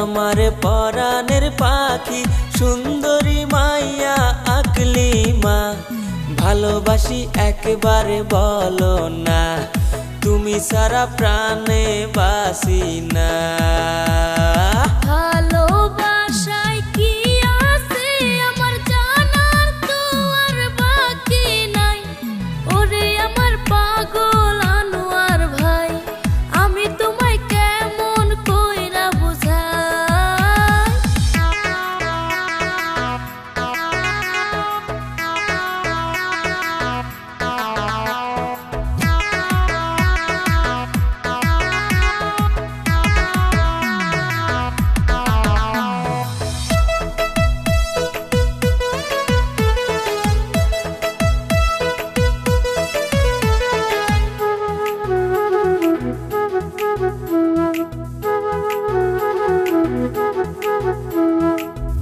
আমার পরাণের পাখি সুন্দরী মাইয়া আকলিমা, ভালোবাসি একবারে বলো না, তুমি সারা প্রাণে বাসি না। ভালোবাসায় কি আছে আমার জানার তো আর বাকি নাই, ওরে আমার পাগল আনোয়ার ভাই, আমি তোমায় কেমন কইরা বুঝাই।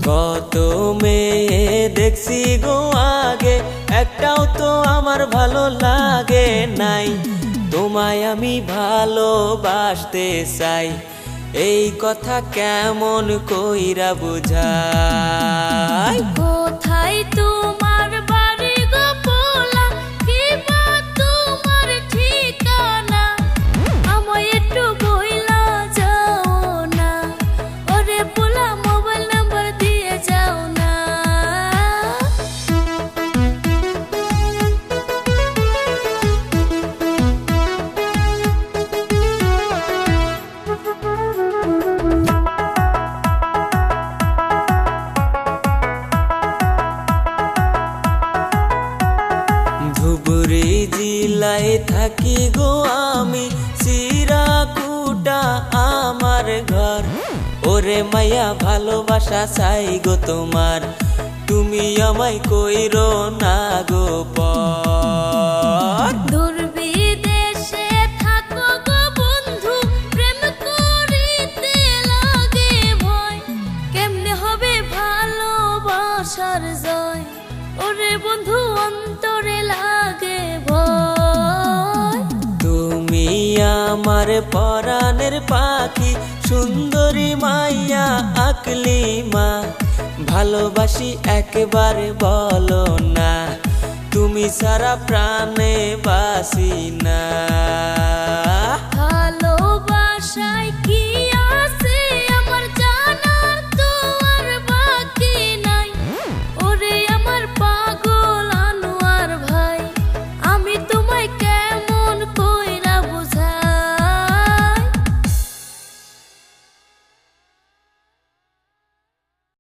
কত মেয়ে দেখছি গো আগে, একটাও তো আমার ভালো লাগে নাই, তোমায় আমি ভালোবাসতে চাই, এই কথা কেমন কইরা বুঝাই। কোথায় তোমার বাড়ি গো পোলা, কি বা তোমার ঠিকানা, আমায় একটু বইলা যাও না, ওরে পোলা মোবাইল নাম্বার দিয়ে যাও না। ধুবুরি জেলায় থাকি গো আমি, চিরাকুটা আমার ঘর, ওরে মাইয়া ভালোবাসা চাই গো তোমার, তুমি আমায় কইরো না গো পর। দূরবিদেশে থাকো গো বন্ধু, প্রেম করিতে লাগে ভয়, কেমনে হবে ভালোবাসার জয়, ওরে বন্ধু অন্তরে লাগে ভয়। তুমি আমার পরাণের পাখি সুন্দরী মাইয়া আকলিমা, ভালোবাসি একবারে বলো না, তুমি সারা প্রাণে বাসি না।